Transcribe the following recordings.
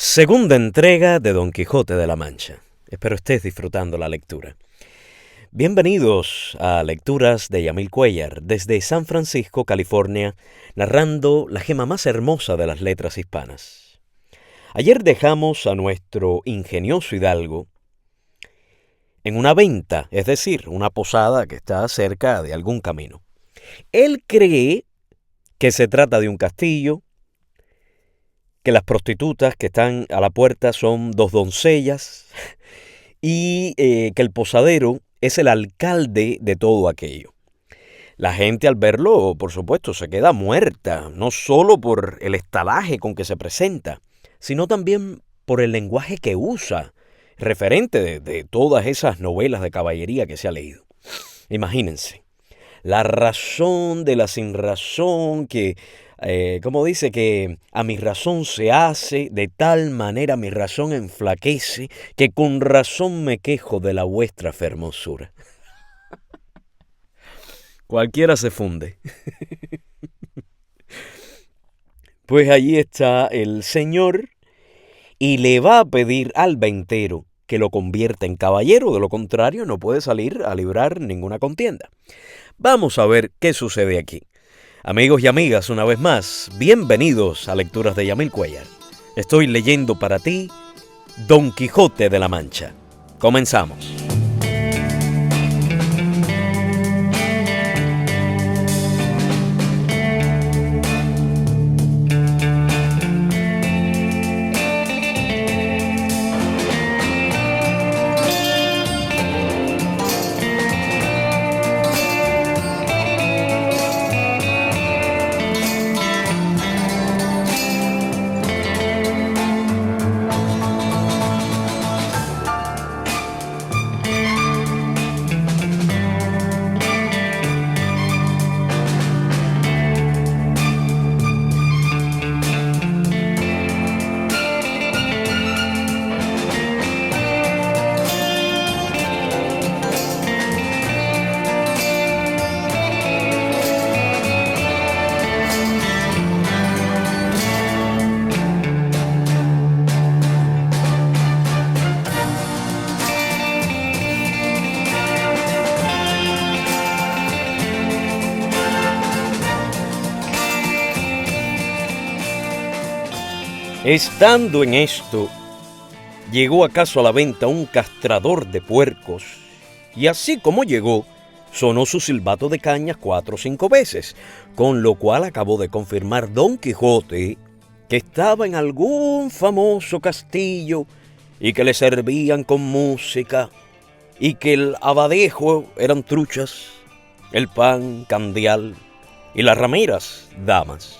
Segunda entrega de Don Quijote de la Mancha. Espero estés disfrutando la lectura. Bienvenidos a Lecturas de Yamil Cuéllar desde San Francisco, California, narrando la gema más hermosa de las letras hispanas. Ayer dejamos a nuestro ingenioso hidalgo en una venta, es decir, una posada que está cerca de algún camino. Él cree que se trata de un castillo, que las prostitutas que están a la puerta son dos doncellas y que el posadero es el alcalde de todo aquello. La gente al verlo, por supuesto, se queda muerta, no solo por el estalaje con que se presenta, sino también por el lenguaje que usa, referente de todas esas novelas de caballería que se ha leído. Imagínense, la razón de la sinrazón que, como dice, que a mi razón se hace, de tal manera mi razón enflaquece, que con razón me quejo de la vuestra fermosura. Cualquiera se funde. Pues allí está el señor y le va a pedir al ventero que lo convierta en caballero, de lo contrario no puede salir a librar ninguna contienda. Vamos a ver qué sucede aquí. Amigos y amigas, una vez más, bienvenidos a Lecturas de Yamil Cuéllar. Estoy leyendo para ti Don Quijote de la Mancha. Comenzamos. Estando en esto, llegó acaso a la venta un castrador de puercos, y así como llegó, sonó su silbato de cañas 4 o 5 veces, con lo cual acabó de confirmar Don Quijote que estaba en algún famoso castillo y que le servían con música y que el abadejo eran truchas, el pan candial y las rameras damas,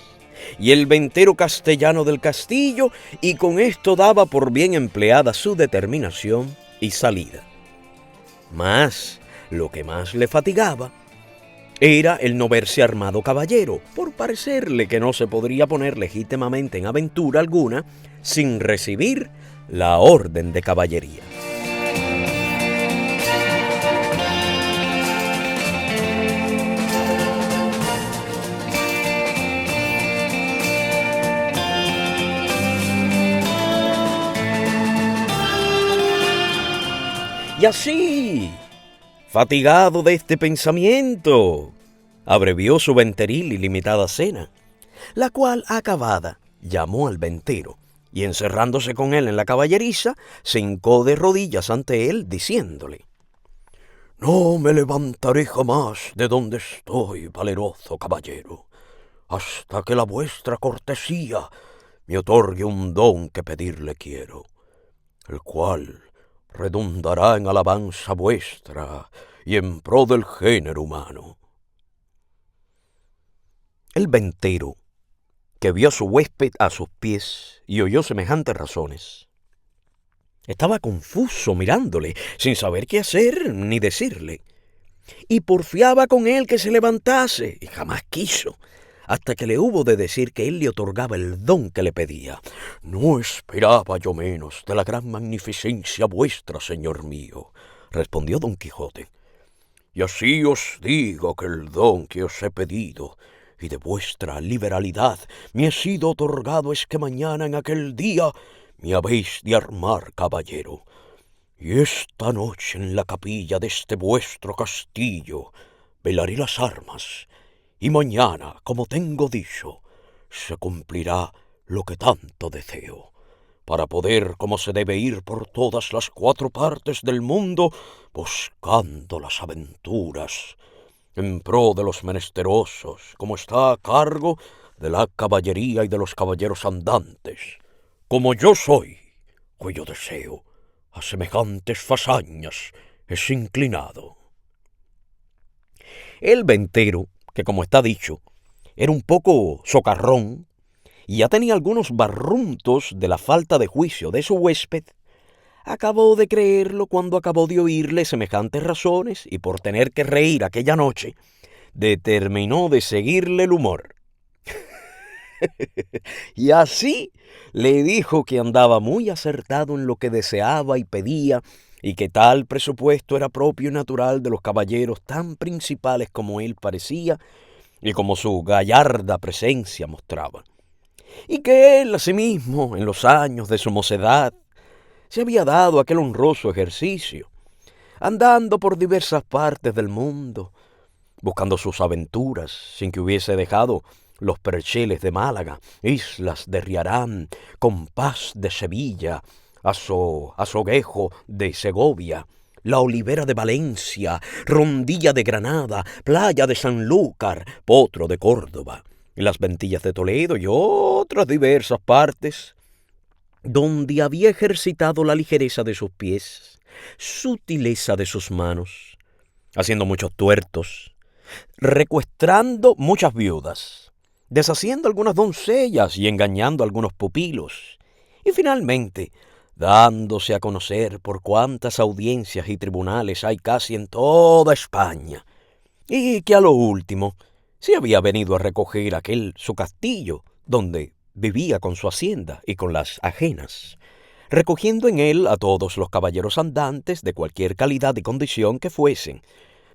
y el ventero castellano del castillo, y con esto daba por bien empleada su determinación y salida. Mas lo que más le fatigaba era el no verse armado caballero, por parecerle que no se podría poner legítimamente en aventura alguna sin recibir la orden de caballería. Y así, fatigado de este pensamiento, abrevió su venteril y limitada cena, la cual acabada llamó al ventero y encerrándose con él en la caballeriza, se hincó de rodillas ante él diciéndole: «No me levantaré jamás de donde estoy, valeroso caballero, hasta que la vuestra cortesía me otorgue un don que pedirle quiero, el cual redundará en alabanza vuestra y en pro del género humano». El ventero, que vio a su huésped a sus pies y oyó semejantes razones, estaba confuso mirándole, sin saber qué hacer ni decirle, y porfiaba con él que se levantase, y jamás quiso, hasta que le hubo de decir que él le otorgaba el don que le pedía. «No esperaba yo menos de la gran magnificencia vuestra, señor mío», respondió Don Quijote, «y así os digo que el don que os he pedido y de vuestra liberalidad me ha sido otorgado es que mañana en aquel día me habéis de armar, caballero, y esta noche en la capilla de este vuestro castillo velaré las armas, y mañana, como tengo dicho, se cumplirá lo que tanto deseo, para poder, como se debe, ir por todas las 4 partes del mundo buscando las aventuras en pro de los menesterosos, como está a cargo de la caballería y de los caballeros andantes, como yo soy, cuyo deseo a semejantes fazañas es inclinado. El ventero, que como está dicho, era un poco socarrón y ya tenía algunos barruntos de la falta de juicio de su huésped, acabó de creerlo cuando acabó de oírle semejantes razones y por tener que reír aquella noche, determinó de seguirle el humor. Y así le dijo que andaba muy acertado en lo que deseaba y pedía, y que tal presupuesto era propio y natural de los caballeros tan principales como él parecía y como su gallarda presencia mostraba. Y que él, asimismo, en los años de su mocedad, se había dado aquel honroso ejercicio, andando por diversas partes del mundo, buscando sus aventuras, sin que hubiese dejado los percheles de Málaga, islas de Riarán, Compás de Sevilla, Azoguejo de Segovia, la Olivera de Valencia, Rondilla de Granada, Playa de Sanlúcar, Potro de Córdoba, las Ventillas de Toledo y otras diversas partes, donde había ejercitado la ligereza de sus pies, sutileza de sus manos, haciendo muchos tuertos, recuestrando muchas viudas, deshaciendo algunas doncellas y engañando a algunos pupilos, y finalmente dándose a conocer por cuántas audiencias y tribunales hay casi en toda España, y que a lo último se había venido a recoger aquel su castillo, donde vivía con su hacienda y con las ajenas, recogiendo en él a todos los caballeros andantes de cualquier calidad y condición que fuesen,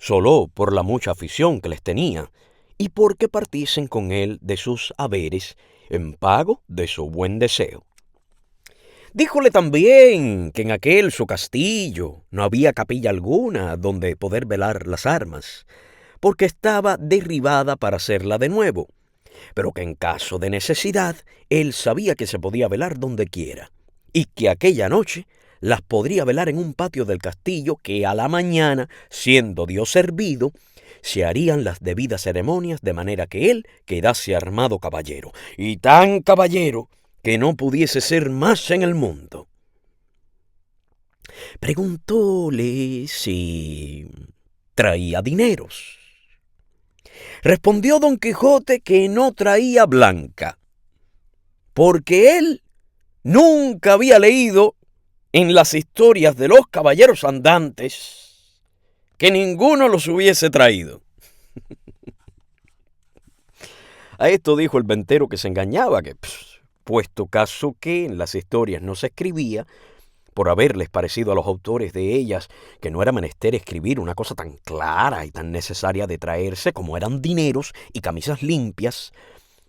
solo por la mucha afición que les tenía, y porque partiesen con él de sus haberes en pago de su buen deseo. Díjole también que en aquel su castillo no había capilla alguna donde poder velar las armas, porque estaba derribada para hacerla de nuevo, pero que en caso de necesidad él sabía que se podía velar donde quiera, y que aquella noche las podría velar en un patio del castillo que a la mañana, siendo Dios servido, se harían las debidas ceremonias de manera que él quedase armado caballero, y tan caballero que no pudiese ser más en el mundo. Preguntóle si traía dineros. Respondió Don Quijote que no traía blanca, porque él nunca había leído en las historias de los caballeros andantes que ninguno los hubiese traído. A esto dijo el ventero que se engañaba, que puesto caso que en las historias no se escribía, por haberles parecido a los autores de ellas que no era menester escribir una cosa tan clara y tan necesaria de traerse como eran dineros y camisas limpias,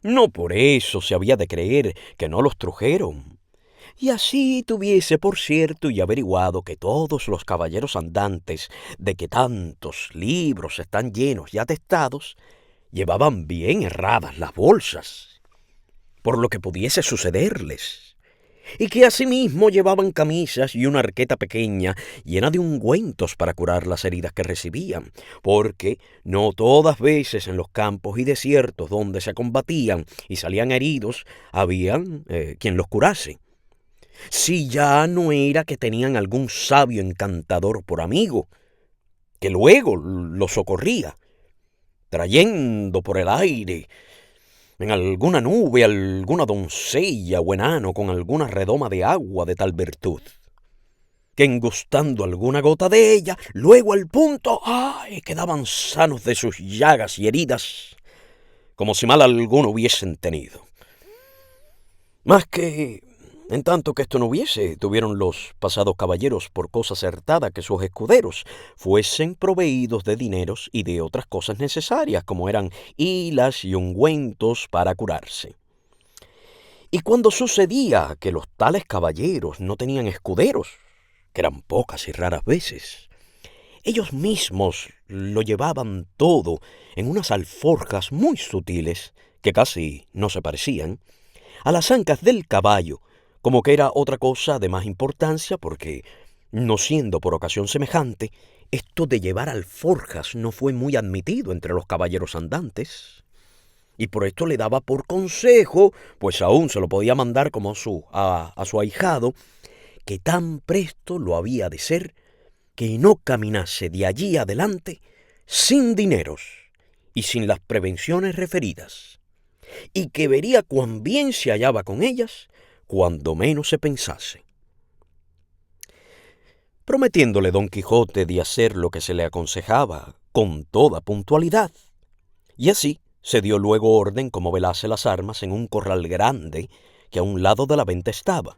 no por eso se había de creer que no los trujeron. Y así tuviese por cierto y averiguado que todos los caballeros andantes, de que tantos libros están llenos y atestados, llevaban bien herradas las bolsas, por lo que pudiese sucederles, y que asimismo llevaban camisas y una arqueta pequeña llena de ungüentos para curar las heridas que recibían, porque no todas veces en los campos y desiertos donde se combatían y salían heridos habían quien los curase. Si ya no era que tenían algún sabio encantador por amigo, que luego los socorría, trayendo por el aire en alguna nube alguna doncella o enano con alguna redoma de agua de tal virtud, que engustando alguna gota de ella, luego al punto, quedaban sanos de sus llagas y heridas, como si mal alguno hubiesen tenido. Más que, en tanto que esto no hubiese, tuvieron los pasados caballeros por cosa acertada que sus escuderos fuesen proveídos de dineros y de otras cosas necesarias, como eran hilas y ungüentos para curarse. Y cuando sucedía que los tales caballeros no tenían escuderos, que eran pocas y raras veces, ellos mismos lo llevaban todo en unas alforjas muy sutiles, que casi no se parecían, a las ancas del caballo, como que era otra cosa de más importancia, porque, no siendo por ocasión semejante, esto de llevar alforjas no fue muy admitido entre los caballeros andantes. Y por esto le daba por consejo, pues aún se lo podía mandar como a su ahijado, que tan presto lo había de ser, que no caminase de allí adelante sin dineros y sin las prevenciones referidas, y que vería cuán bien se hallaba con ellas cuando menos se pensase. Prometiéndole Don Quijote de hacer lo que se le aconsejaba con toda puntualidad, y así se dio luego orden como velase las armas en un corral grande que a un lado de la venta estaba,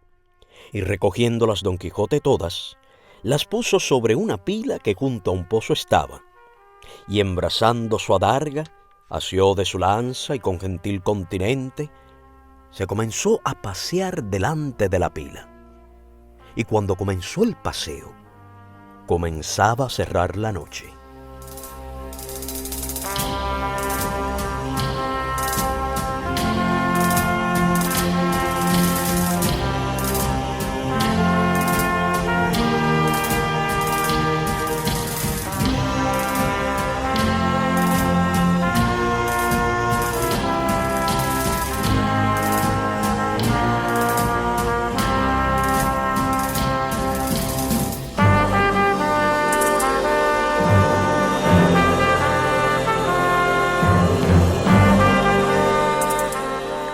y recogiéndolas Don Quijote todas, las puso sobre una pila que junto a un pozo estaba, y embrazando su adarga, asió de su lanza y con gentil continente, se comenzó a pasear delante de la pila. Y cuando comenzó el paseo, comenzaba a cerrar la noche.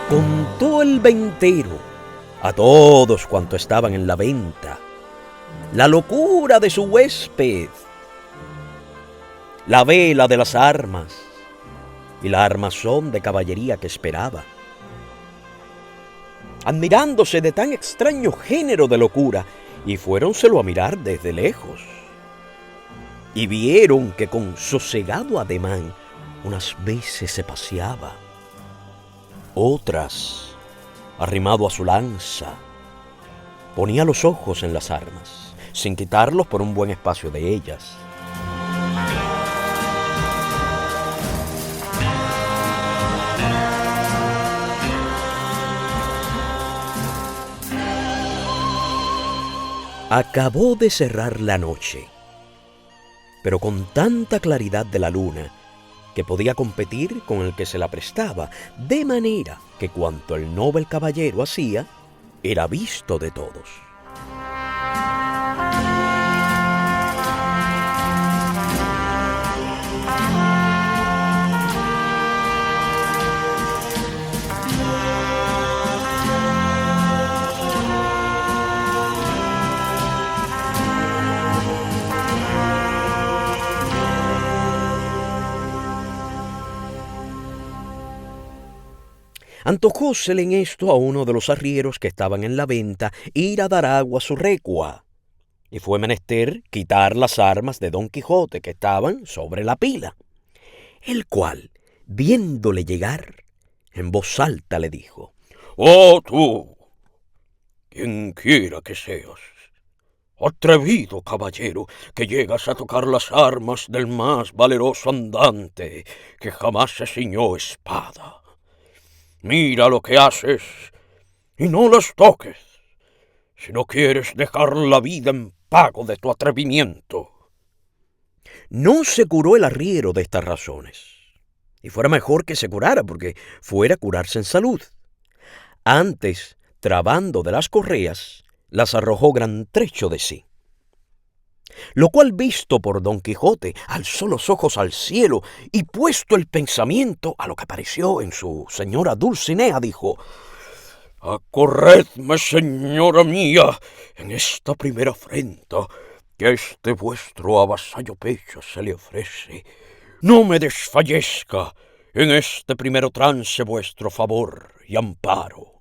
Contó el ventero a todos cuantos estaban en la venta la locura de su huésped, la vela de las armas y la armazón de caballería que esperaba. Admirándose de tan extraño género de locura, y fuéronselo a mirar desde lejos, y vieron que con sosegado ademán unas veces se paseaba, otras, arrimado a su lanza, ponía los ojos en las armas, sin quitarlos por un buen espacio de ellas. Acabó de cerrar la noche, pero con tanta claridad de la luna que podía competir con el que se la prestaba, de manera que cuanto el noble caballero hacía, era visto de todos. Antojósele en esto a uno de los arrieros que estaban en la venta ir a dar agua a su recua, y fue menester quitar las armas de Don Quijote que estaban sobre la pila, el cual, viéndole llegar, en voz alta le dijo: «Oh tú, quien quiera que seas, atrevido caballero, que llegas a tocar las armas del más valeroso andante que jamás se ciñó espada. Mira lo que haces y no las toques, si no quieres dejar la vida en pago de tu atrevimiento». No se curó el arriero de estas razones, y fuera mejor que se curara, porque fuera a curarse en salud. Antes, trabando de las correas, las arrojó gran trecho de sí. Lo cual, visto por Don Quijote, alzó los ojos al cielo y, puesto el pensamiento a lo que pareció en su señora Dulcinea, dijo: «Acorredme, señora mía, en esta primera afrenta que a este vuestro avasallo pecho se le ofrece. No me desfallezca en este primero trance vuestro favor y amparo».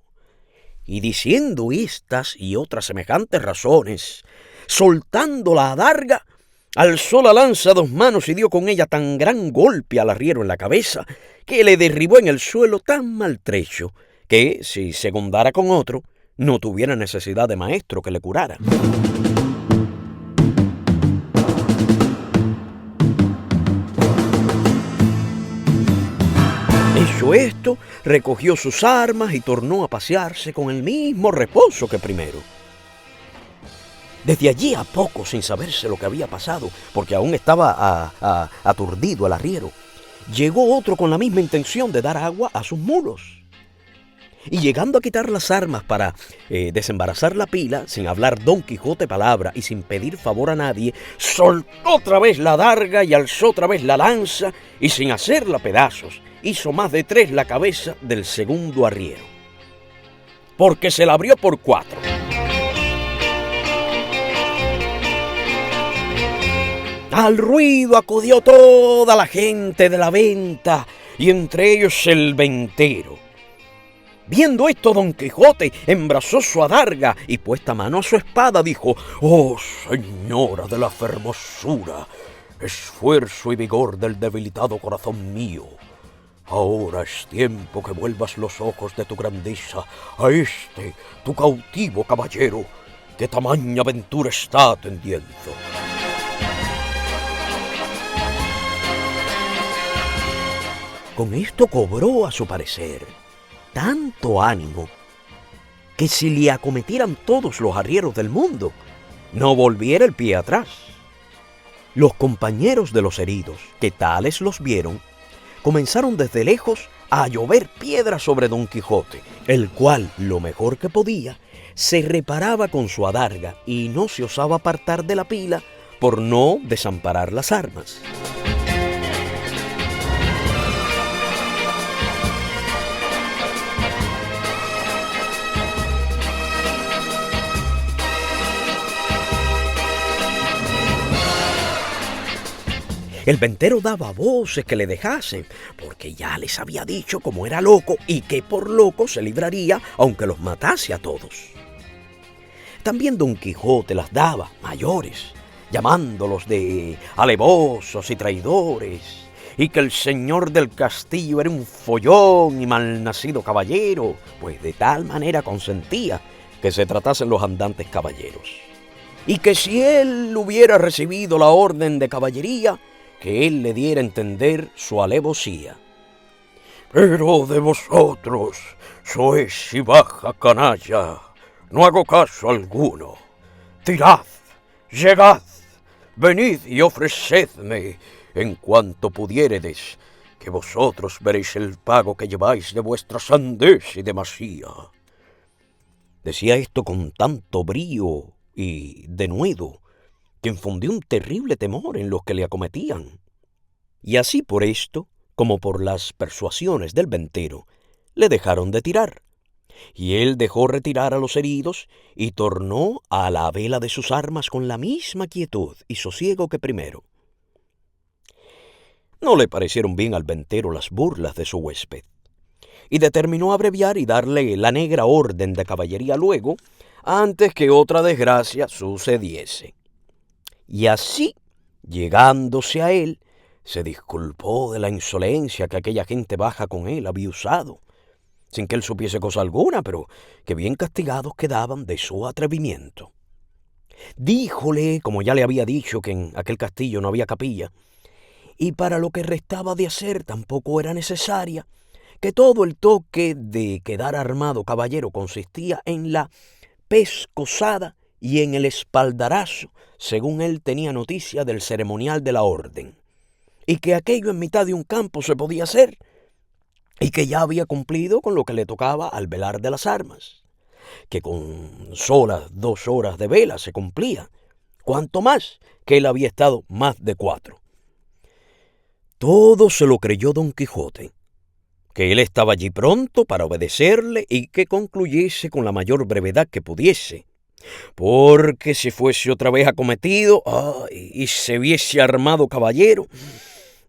Y diciendo estas y otras semejantes razones, soltando la adarga, alzó la lanza a dos manos y dio con ella tan gran golpe al arriero en la cabeza, que le derribó en el suelo tan maltrecho, que, si se segundara con otro, no tuviera necesidad de maestro que le curara. Hecho esto, recogió sus armas y tornó a pasearse con el mismo reposo que primero. Desde allí a poco, sin saberse lo que había pasado, porque aún estaba aturdido el arriero, llegó otro con la misma intención de dar agua a sus mulos. Y llegando a quitar las armas para desembarazar la pila, sin hablar Don Quijote palabra y sin pedir favor a nadie, soltó otra vez la adarga y alzó otra vez la lanza, y sin hacerla pedazos, hizo más de 3 la cabeza del segundo arriero, porque se la abrió por 4. Al ruido acudió toda la gente de la venta, y entre ellos el ventero. Viendo esto, Don Quijote embrazó su adarga y puesta mano a su espada dijo: «Oh, señora de la fermosura, esfuerzo y vigor del debilitado corazón mío, ahora es tiempo que vuelvas los ojos de tu grandeza a este, tu cautivo caballero, que tamaña aventura está atendiendo». Con esto cobró, a su parecer, tanto ánimo que si le acometieran todos los arrieros del mundo, no volviera el pie atrás. Los compañeros de los heridos, que tales los vieron, comenzaron desde lejos a llover piedras sobre Don Quijote, el cual, lo mejor que podía, se reparaba con su adarga y no se osaba apartar de la pila por no desamparar las armas. El ventero daba voces que le dejasen, porque ya les había dicho cómo era loco y que por loco se libraría aunque los matase a todos. También Don Quijote las daba mayores, llamándolos de alevosos y traidores, y que el señor del castillo era un follón y malnacido caballero, pues de tal manera consentía que se tratasen los andantes caballeros. Y que si él hubiera recibido la orden de caballería, que él le diera a entender su alevosía. «Pero de vosotros, soez y baja canalla, no hago caso alguno. Tirad, llegad, venid y ofrecedme, en cuanto pudiéredes, que vosotros veréis el pago que lleváis de vuestra sandez y demasía». Decía esto con tanto brío y denuedo que infundió un terrible temor en los que le acometían. Y así por esto, como por las persuasiones del ventero, le dejaron de tirar. Y él dejó retirar a los heridos y tornó a la vela de sus armas con la misma quietud y sosiego que primero. No le parecieron bien al ventero las burlas de su huésped, y determinó abreviar y darle la negra orden de caballería luego, antes que otra desgracia sucediese. Y así, llegándose a él, se disculpó de la insolencia que aquella gente baja con él había usado, sin que él supiese cosa alguna, pero que bien castigados quedaban de su atrevimiento. Díjole, como ya le había dicho, que en aquel castillo no había capilla, y para lo que restaba de hacer tampoco era necesaria, que todo el toque de quedar armado caballero consistía en la pescozada y en el espaldarazo, según él tenía noticia del ceremonial de la orden, y que aquello en mitad de un campo se podía hacer, y que ya había cumplido con lo que le tocaba al velar de las armas, que con solas 2 horas de vela se cumplía, cuanto más que él había estado más de 4. Todo se lo creyó Don Quijote, que él estaba allí pronto para obedecerle y que concluyese con la mayor brevedad que pudiese, porque si fuese otra vez acometido y se viese armado caballero,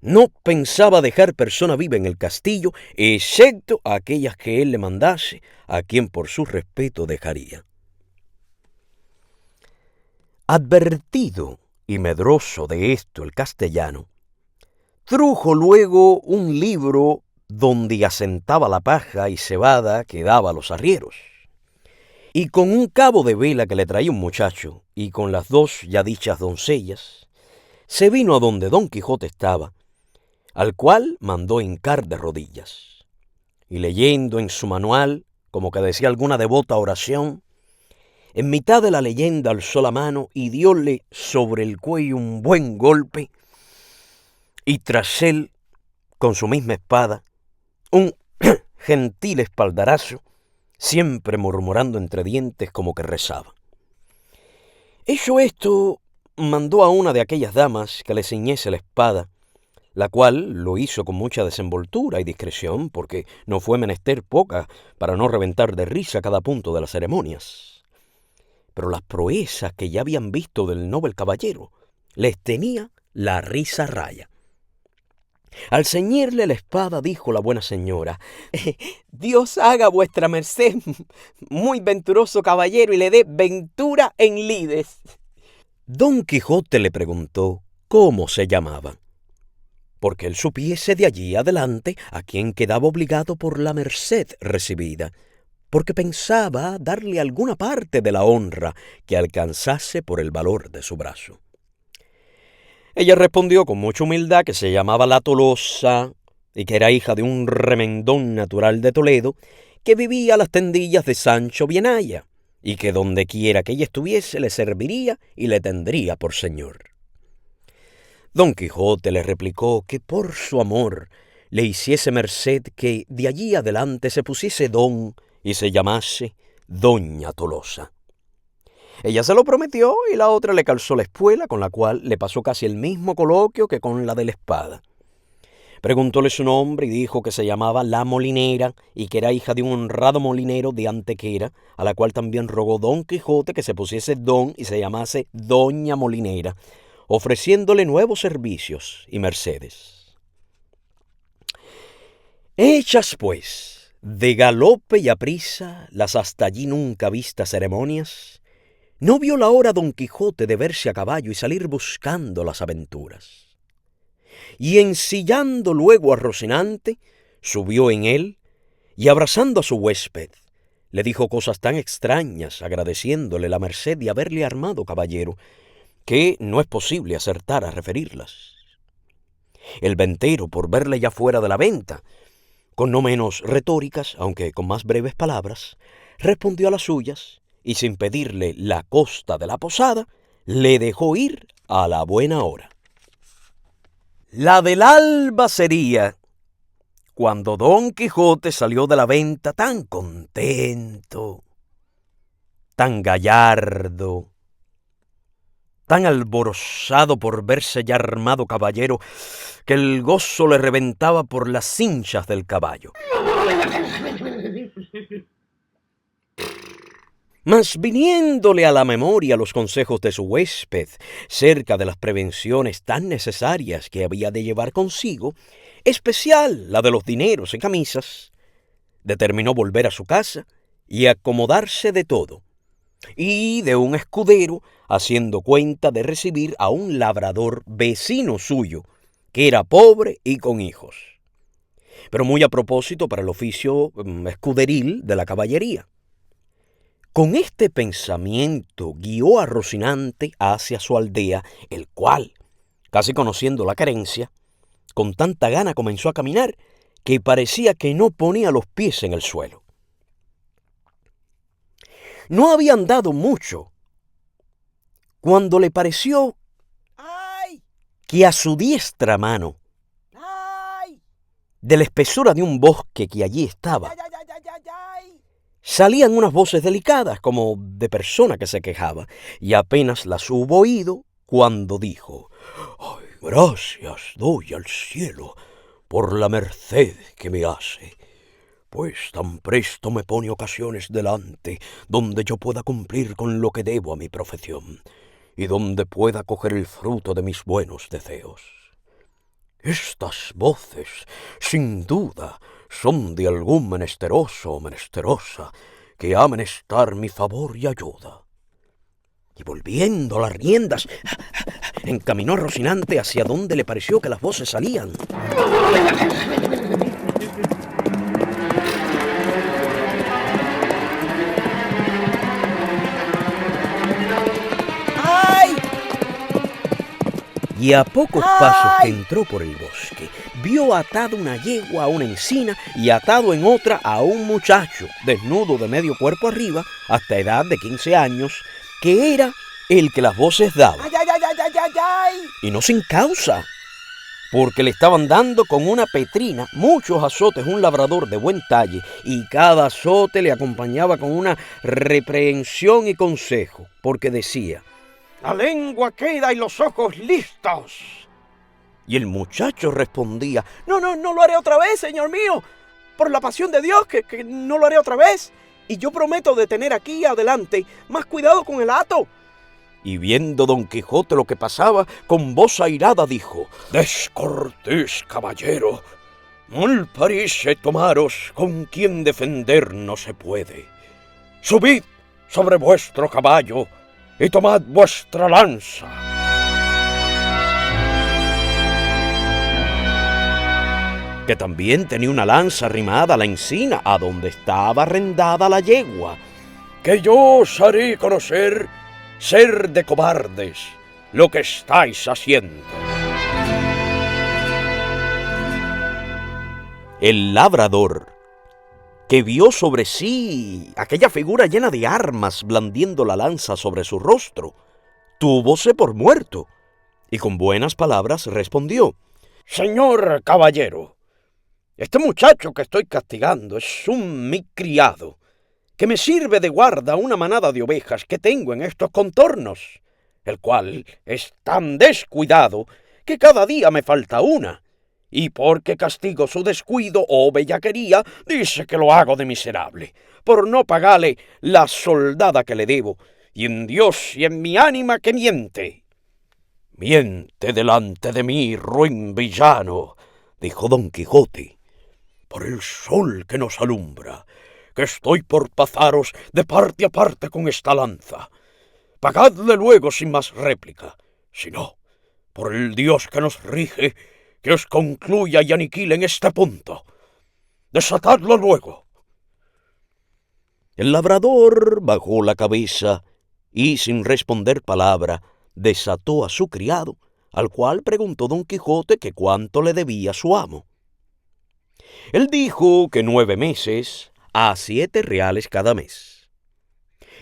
no pensaba dejar persona viva en el castillo, excepto a aquellas que él le mandase, a quien por su respeto dejaría. Advertido y medroso de esto el castellano, trujo luego un libro donde asentaba la paja y cebada que daba a los arrieros. Y con un cabo de vela que le traía un muchacho, y con las dos ya dichas doncellas, se vino a donde Don Quijote estaba, al cual mandó hincar de rodillas. Y leyendo en su manual, como que decía alguna devota oración, en mitad de la leyenda alzó la mano y dióle sobre el cuello un buen golpe, y tras él, con su misma espada, un gentil espaldarazo, siempre murmurando entre dientes como que rezaba. Hecho esto, mandó a una de aquellas damas que le ciñese la espada, la cual lo hizo con mucha desenvoltura y discreción, porque no fue menester poca para no reventar de risa cada punto de las ceremonias. Pero las proezas que ya habían visto del noble caballero les tenía la risa a raya. Al ceñirle la espada, dijo la buena señora: Dios haga vuestra merced muy venturoso caballero y le dé ventura en lides. Don Quijote le preguntó cómo se llamaba, porque él supiese de allí adelante a quién quedaba obligado por la merced recibida, porque pensaba darle alguna parte de la honra que alcanzase por el valor de su brazo. Ella respondió con mucha humildad que se llamaba La Tolosa y que era hija de un remendón natural de Toledo que vivía a las tendillas de Sancho Bienaya y que donde quiera que ella estuviese le serviría y le tendría por señor. Don Quijote le replicó que por su amor le hiciese merced que de allí adelante se pusiese don y se llamase Doña Tolosa. Ella se lo prometió y la otra le calzó la espuela, con la cual le pasó casi el mismo coloquio que con la de la espada. Preguntóle su nombre y dijo que se llamaba La Molinera y que era hija de un honrado molinero de Antequera, a la cual también rogó Don Quijote que se pusiese don y se llamase Doña Molinera, ofreciéndole nuevos servicios y mercedes. Hechas, pues, de galope y aprisa las hasta allí nunca vistas ceremonias, no vio la hora Don Quijote de verse a caballo y salir buscando las aventuras. Y ensillando luego a Rocinante, subió en él, y abrazando a su huésped, le dijo cosas tan extrañas, agradeciéndole la merced de haberle armado caballero, que no es posible acertar a referirlas. El ventero, por verle ya fuera de la venta, con no menos retóricas, aunque con más breves palabras, respondió a las suyas, y sin pedirle la costa de la posada, le dejó ir a la buena hora. La del alba sería cuando Don Quijote salió de la venta tan contento, tan gallardo, tan alborozado por verse ya armado caballero, que el gozo le reventaba por las cinchas del caballo. Mas viniéndole a la memoria los consejos de su huésped cerca de las prevenciones tan necesarias que había de llevar consigo, especial la de los dineros y camisas, determinó volver a su casa y acomodarse de todo, y de un escudero haciendo cuenta de recibir a un labrador vecino suyo, que era pobre y con hijos, pero muy a propósito para el oficio escuderil de la caballería. Con este pensamiento guió a Rocinante hacia su aldea, el cual, casi conociendo la carencia, con tanta gana comenzó a caminar que parecía que no ponía los pies en el suelo. No había andado mucho cuando le pareció que a su diestra mano, de la espesura de un bosque que allí estaba, salían unas voces delicadas como de persona que se quejaba, y apenas las hubo oído cuando dijo: «Ay, gracias doy al cielo por la merced que me hace, pues tan presto me pone ocasiones delante donde yo pueda cumplir con lo que debo a mi profesión, y donde pueda coger el fruto de mis buenos deseos. Estas voces, sin duda, son de algún menesteroso o menesterosa que ha menester mi favor y ayuda». Y volviendo las riendas, encaminó a Rocinante hacia donde le pareció que las voces salían. y a pocos pasos que ¡Ay! entró por el bosque, vio atado una yegua a una encina y atado en otra a un muchacho, desnudo de medio cuerpo arriba, hasta edad de 15 años, que era el que las voces daba. ¡Ay, ay, ay, ay, ay, ay, ay! Y no sin causa, porque le estaban dando con una petrina muchos azotes, un labrador de buen talle, y cada azote le acompañaba con una reprehensión y consejo, porque decía: La lengua queda y los ojos listos. y el muchacho respondía: No lo haré otra vez, señor mío. Por la pasión de Dios, que no lo haré otra vez. Y yo prometo de tener aquí adelante más cuidado con el hato. Y viendo Don Quijote lo que pasaba, con voz airada dijo: Descortés caballero, mal parece tomaros con quien defender no se puede. Subid sobre vuestro caballo y tomad vuestra lanza. que también tenía una lanza arrimada a la encina, a donde estaba arrendada la yegua. Que yo os haré conocer ser de cobardes lo que estáis haciendo. El labrador, que vio sobre sí aquella figura llena de armas blandiendo la lanza sobre su rostro, túvose por muerto, y con buenas palabras respondió: Señor caballero, este muchacho que estoy castigando es mi criado, que me sirve de guarda a una manada de ovejas que tengo en estos contornos, el cual es tan descuidado que cada día me falta una, y porque castigo su descuido o bellaquería, dice que lo hago de miserable, por no pagarle la soldada que le debo, y en Dios y en mi ánima que miente. Miente delante de mí, ruin villano, dijo Don Quijote. Por el sol que nos alumbra, que estoy por pasaros de parte a parte con esta lanza. Pagadle luego sin más réplica, si no, por el Dios que nos rige, que os concluya y aniquile en este punto. Desatadlo luego. El labrador bajó la cabeza y, sin responder palabra, desató a su criado, al cual preguntó Don Quijote que cuánto le debía su amo. Él dijo que 9 meses a 7 reales cada mes.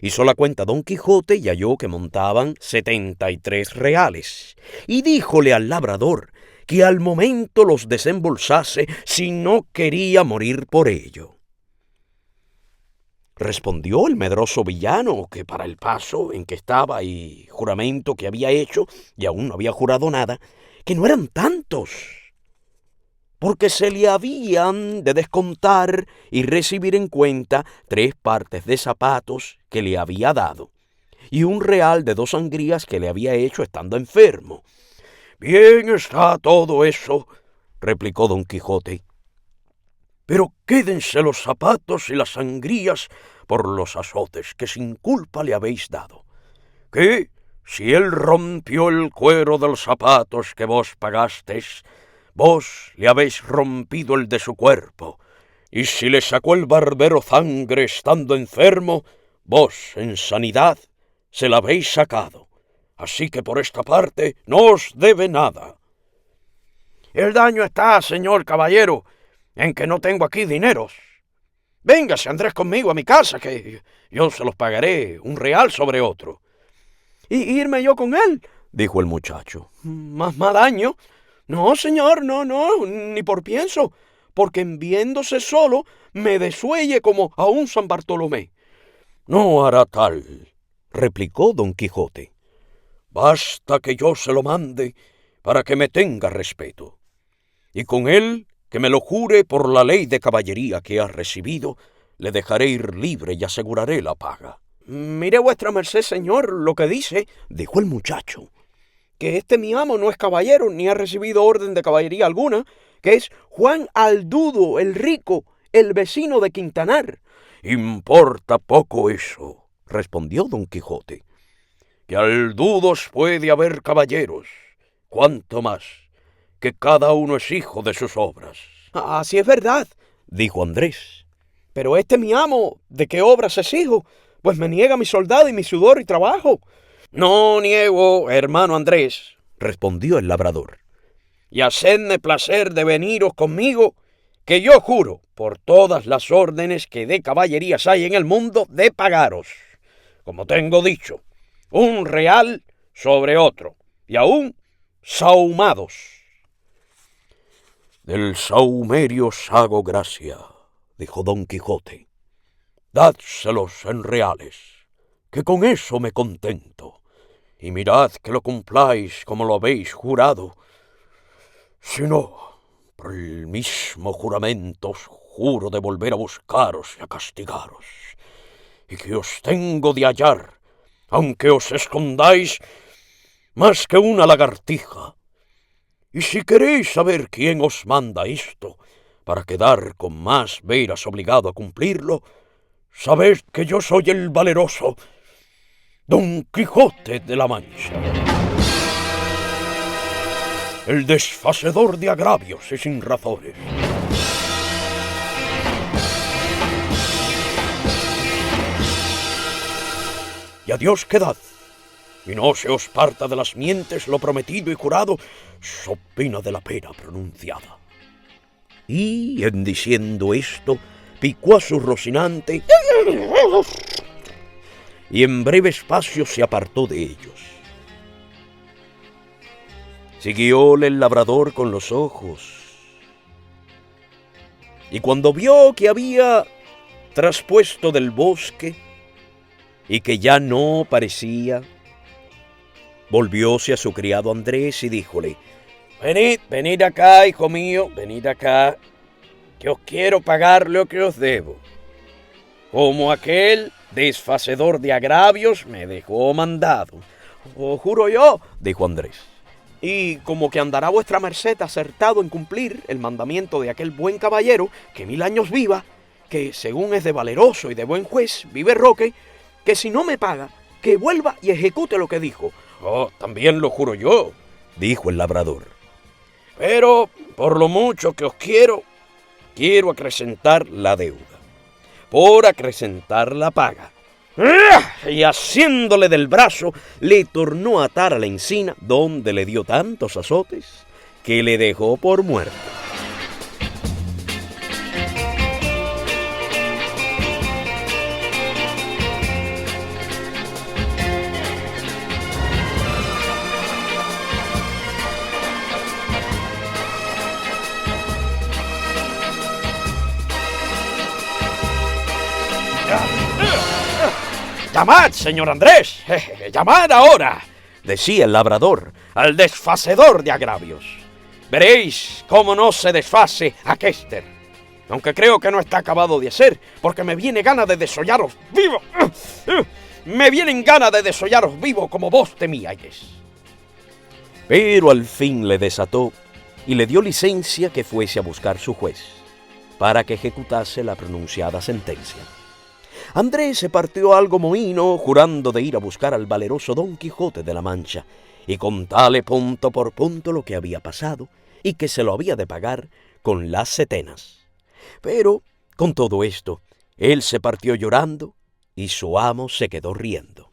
Hizo la cuenta Don Quijote y halló que montaban 73 reales, y díjole al labrador que al momento los desembolsase si no quería morir por ello. Respondió el medroso villano que para el paso en que estaba y juramento que había hecho, y aún no había jurado nada, que no eran tantos, porque se le habían de descontar y recibir en cuenta 3 partes de zapatos que le había dado, y 1 real de 2 sangrías que le había hecho estando enfermo. Bien está todo eso, replicó Don Quijote, pero quédense los zapatos y las sangrías por los azotes que sin culpa le habéis dado. Que, si él rompió el cuero de los zapatos que vos pagastes, vos le habéis rompido el de su cuerpo, y si le sacó el barbero sangre estando enfermo, vos, en sanidad, se la habéis sacado. Así que por esta parte no os debe nada. El daño está, señor caballero, en que no tengo aquí dineros. Véngase, Andrés, conmigo a mi casa, que yo se los pagaré 1 real sobre otro. ¿Y irme yo con él? Dijo el muchacho. ¿Más daño? No, señor, no, ni por pienso, porque en viéndose solo me desuelle como a un San Bartolomé. No hará tal, replicó Don Quijote. Basta que yo se lo mande para que me tenga respeto, y con él, que me lo jure por la ley de caballería que ha recibido, le dejaré ir libre y aseguraré la paga. Mire vuestra merced, señor, lo que dice, dijo el muchacho, que este mi amo no es caballero, ni ha recibido orden de caballería alguna, que es Juan Aldudo, el rico, el vecino de Quintanar. Importa poco eso, respondió Don Quijote, que Aldudos puede haber caballeros, cuanto más que cada uno es hijo de sus obras. Así es verdad, dijo Andrés. Pero este mi amo, ¿de qué obras es hijo? Pues me niega mi soldado y mi sudor y trabajo. No niego, hermano Andrés, respondió el labrador. Y hacedme placer de veniros conmigo, que yo juro, por todas las órdenes que de caballerías hay en el mundo, de pagaros, como tengo dicho, un real sobre otro, y aún sahumados. Del sahumerio os hago gracia, dijo Don Quijote. Dádselos en reales, que con eso me contento, y mirad que lo cumpláis como lo habéis jurado. Si no, por el mismo juramento os juro de volver a buscaros y a castigaros, y que os tengo de hallar, aunque os escondáis más que una lagartija. Y si queréis saber quién os manda esto, para quedar con más veras obligado a cumplirlo, sabed que yo soy el valeroso Don Quijote de la Mancha, el desfacedor de agravios y sin razones. Y a Dios quedad, y no se os parta de las mientes lo prometido y jurado, so pena de la pena pronunciada. Y en diciendo esto, picó a su Rocinante, y en breve espacio se apartó de ellos. Siguióle el labrador con los ojos, y cuando vio que había traspuesto del bosque y que ya no parecía, volvióse a su criado Andrés y díjole: Venid acá, hijo mío, venid acá, que os quiero pagar lo que os debo. Como aquel desfacedor de agravios me dejó mandado. Os juro yo, dijo Andrés. y como que andará vuestra merced acertado en cumplir el mandamiento de aquel buen caballero, que 1000 años viva, que según es de valeroso y de buen juez, vive Roque, que si no me paga, que vuelva y ejecute lo que dijo. Oh, también lo juro yo, dijo el labrador. Pero por lo mucho que os quiero acrecentar la deuda, por acrecentar la paga. Y haciéndole del brazo, le tornó a atar a la encina, donde le dio tantos azotes que le dejó por muerto. ¡Llamad, señor Andrés! ¡Llamad ahora!, decía el labrador, al desfacedor de agravios. Veréis cómo no se desfase aquéster, aunque creo que no está acabado de hacer, porque me viene gana de desollaros vivo. Me vienen ganas de desollaros vivo como vos temíais. Pero al fin le desató y le dio licencia que fuese a buscar su juez, para que ejecutase la pronunciada sentencia. Andrés se partió algo mohino, jurando de ir a buscar al valeroso Don Quijote de la Mancha, y contarle punto por punto lo que había pasado, y que se lo había de pagar con las setenas. Pero, con todo esto, él se partió llorando, y su amo se quedó riendo.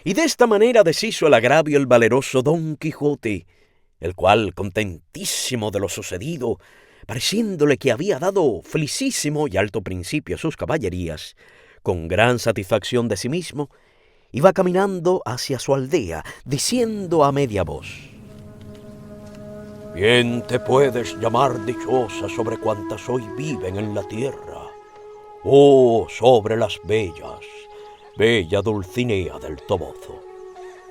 Y de esta manera deshizo el agravio el valeroso Don Quijote, el cual, contentísimo de lo sucedido, pareciéndole que había dado felicísimo y alto principio a sus caballerías, con gran satisfacción de sí mismo, iba caminando hacia su aldea, diciendo a media voz: bien te puedes llamar dichosa sobre cuantas hoy viven en la tierra, oh sobre las bellas, bella Dulcinea del Toboso,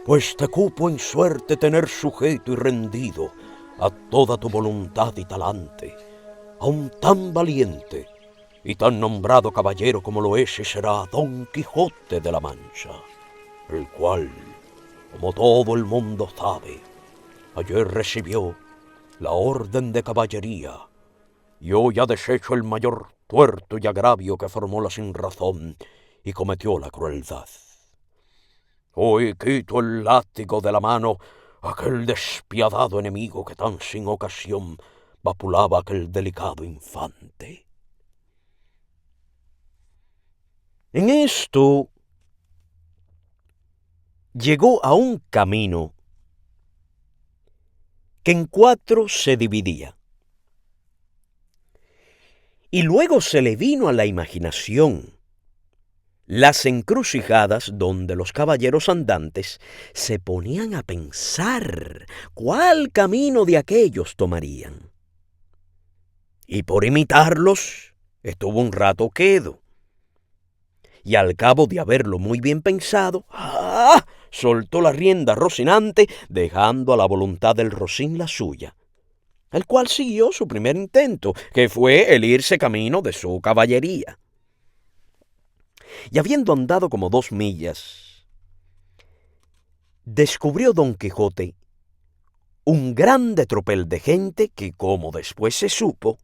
pues te cupo en suerte tener sujeto y rendido a toda tu voluntad y talante, a un tan valiente y tan nombrado caballero como lo es y será Don Quijote de la Mancha, el cual, como todo el mundo sabe, ayer recibió la orden de caballería y hoy ha deshecho el mayor tuerto y agravio que formó la sinrazón y cometió la crueldad. Hoy quito el látigo de la mano a aquel despiadado enemigo que tan sin ocasión vapulaba aquel delicado infante. En esto llegó a un camino que en 4 se dividía. Y luego se le vino a la imaginación las encrucijadas donde los caballeros andantes se ponían a pensar cuál camino de aquellos tomarían. Y por imitarlos estuvo un rato quedo. Y al cabo de haberlo muy bien pensado, soltó la rienda Rocinante, dejando a la voluntad del Rocín la suya, el cual siguió su primer intento, que fue el irse camino de su caballería. Y habiendo andado como 2 millas, descubrió Don Quijote un grande tropel de gente que, como después se supo,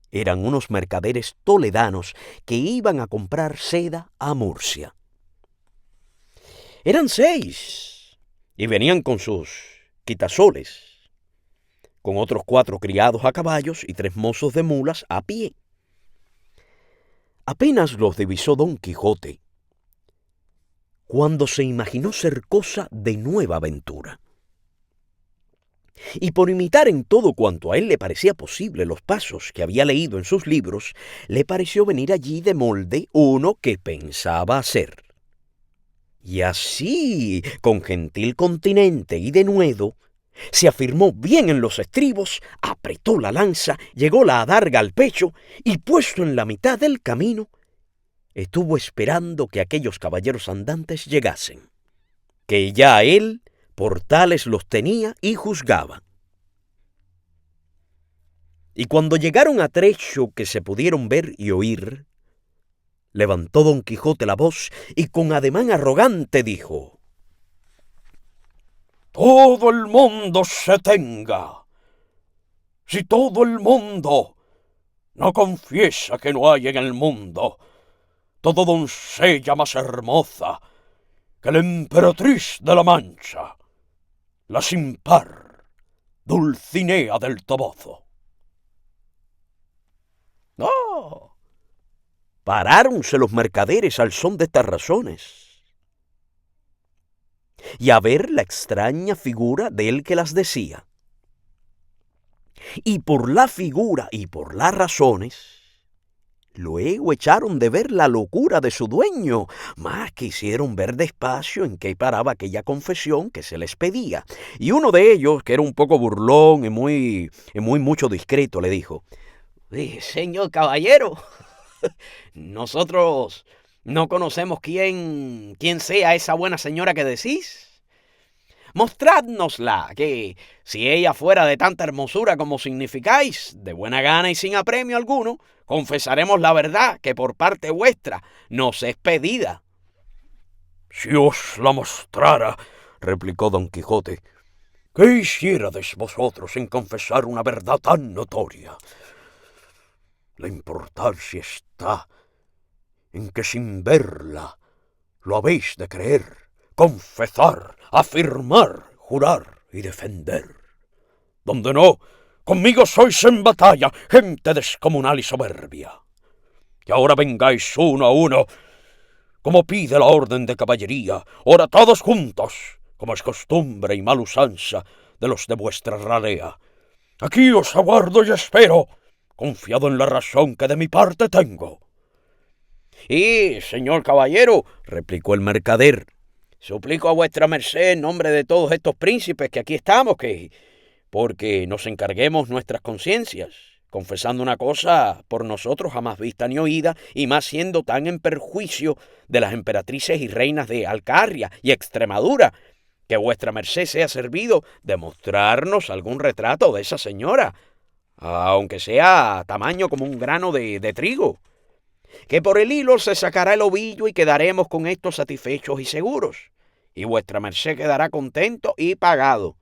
eran unos mercaderes toledanos que iban a comprar seda a Murcia. Eran 6 y venían con sus quitasoles, con otros 4 criados a caballos y 3 mozos de mulas a pie. Apenas los divisó Don Quijote, cuando se imaginó ser cosa de nueva aventura. Y por imitar en todo cuanto a él le parecía posible los pasos que había leído en sus libros, le pareció venir allí de molde uno que pensaba hacer. Y así, con gentil continente y denuedo, se afirmó bien en los estribos, apretó la lanza, llegó la adarga al pecho y, puesto en la mitad del camino, estuvo esperando que aquellos caballeros andantes llegasen, que ya él por tales los tenía y juzgaba. Y cuando llegaron a trecho que se pudieron ver y oír, levantó Don Quijote la voz y con ademán arrogante dijo: Todo el mundo se tenga. Si todo el mundo no confiesa que no hay en el mundo toda doncella más hermosa que la emperatriz de la Mancha, la sin par Dulcinea del Toboso. ¡Oh! Paráronse los mercaderes al son de estas razones, y a ver la extraña figura del que las decía. Y por la figura y por las razones, luego echaron de ver la locura de su dueño, mas quisieron ver despacio en qué paraba aquella confesión que se les pedía. Y uno de ellos, que era un poco burlón y muy mucho discreto, le dijo: Señor caballero, nosotros no conocemos quién sea esa buena señora que decís. Mostrádnosla, que si ella fuera de tanta hermosura como significáis, de buena gana y sin apremio alguno, confesaremos la verdad que por parte vuestra nos es pedida. Si os la mostrara, replicó Don Quijote, ¿qué hiciérades vosotros en confesar una verdad tan notoria? La importancia está en que sin verla lo habéis de creer, confesar, afirmar, jurar y defender. Donde no, conmigo sois en batalla, gente descomunal y soberbia. Y ahora vengáis uno a uno, como pide la orden de caballería, ora todos juntos, como es costumbre y mal usanza de los de vuestra ralea. Aquí os aguardo y espero, confiado en la razón que de mi parte tengo. Y, señor caballero, replicó el mercader, suplico a vuestra merced en nombre de todos estos príncipes que aquí estamos, que porque nos encarguemos nuestras conciencias, confesando una cosa por nosotros jamás vista ni oída, y más siendo tan en perjuicio de las emperatrices y reinas de Alcarria y Extremadura, que vuestra merced sea servido de mostrarnos algún retrato de esa señora, aunque sea tamaño como un grano de trigo, que por el hilo se sacará el ovillo y quedaremos con esto satisfechos y seguros, y vuestra merced quedará contento y pagado.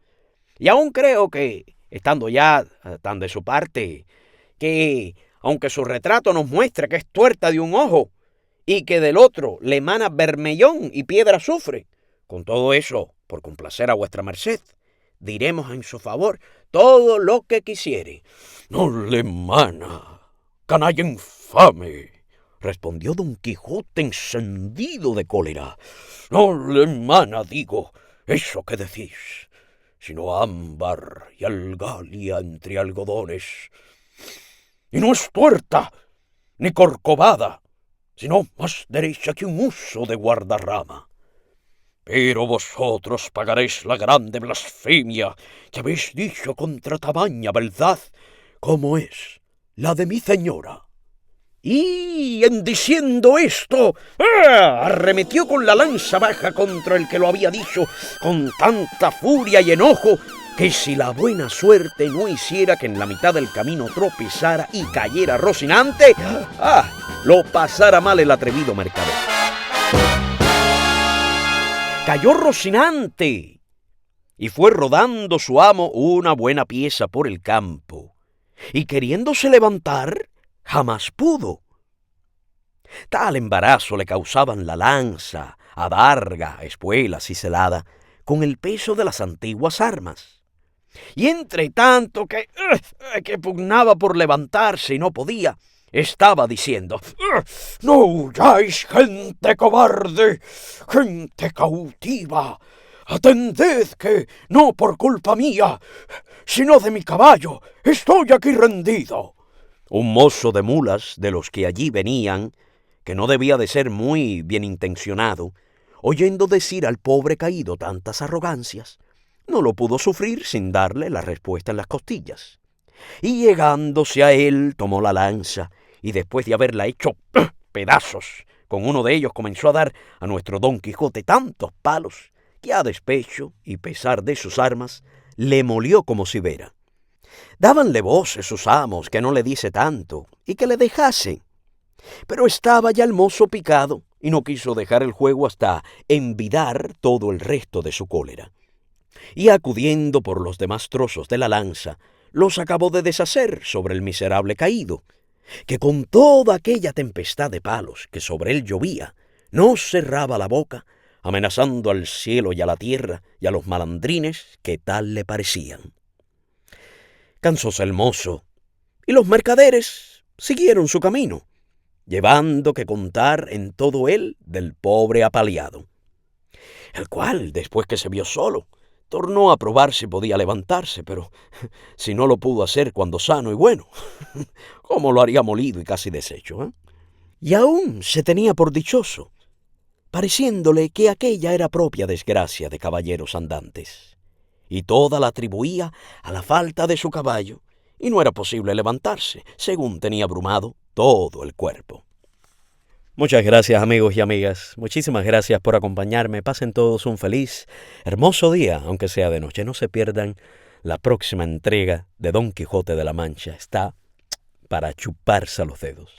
Y aún creo que, estando ya tan de su parte, que aunque su retrato nos muestre que es tuerta de un ojo y que del otro le emana bermellón y piedra azufre, con todo eso, por complacer a vuestra merced, diremos en su favor todo lo que quisiere. No le emana, canalla infame, respondió Don Quijote encendido de cólera. No le emana, digo, eso que decís. sino ámbar y algalia entre algodones. Y no es tuerta, ni corcovada, sino más derecha que un huso de guardarrama. Pero vosotros pagaréis la grande blasfemia que habéis dicho contra tamaña beldad, como es la de mi señora. Y en diciendo esto, arremetió con la lanza baja contra el que lo había dicho, con tanta furia y enojo, que si la buena suerte no hiciera que en la mitad del camino tropezara y cayera Rocinante, lo pasara mal el atrevido mercader. Cayó Rocinante y fue rodando su amo una buena pieza por el campo, y queriéndose levantar, jamás pudo. Tal embarazo le causaban la lanza, adarga, espuelas y celada, con el peso de las antiguas armas. Y entre tanto que pugnaba por levantarse y no podía, estaba diciendo: «No huyáis, gente cobarde, gente cautiva. Atended que, no por culpa mía, sino de mi caballo, estoy aquí rendido». Un mozo de mulas de los que allí venían, que no debía de ser muy bien intencionado, oyendo decir al pobre caído tantas arrogancias, no lo pudo sufrir sin darle la respuesta en las costillas. Y llegándose a él, tomó la lanza, y después de haberla hecho pedazos, con uno de ellos comenzó a dar a nuestro Don Quijote tantos palos, que a despecho y pesar de sus armas, le molió como cibera. Dábanle voces sus amos que no le diese tanto, y que le dejase. Pero estaba ya el mozo picado, y no quiso dejar el juego hasta envidar todo el resto de su cólera. Y acudiendo por los demás trozos de la lanza, los acabó de deshacer sobre el miserable caído, que con toda aquella tempestad de palos que sobre él llovía, no cerraba la boca, amenazando al cielo y a la tierra y a los malandrines que tal le parecían. Cansóse el mozo, y los mercaderes siguieron su camino, llevando que contar en todo él del pobre apaleado, el cual, después que se vio solo, tornó a probar si podía levantarse, pero si no lo pudo hacer cuando sano y bueno, ¿cómo lo haría molido y casi deshecho? Y aún se tenía por dichoso, pareciéndole que aquella era propia desgracia de caballeros andantes, y toda la atribuía a la falta de su caballo, y no era posible levantarse, según tenía abrumado todo el cuerpo. Muchas gracias, amigos y amigas. Muchísimas gracias por acompañarme. Pasen todos un feliz, hermoso día, aunque sea de noche. No se pierdan la próxima entrega de Don Quijote de la Mancha. Está para chuparse los dedos.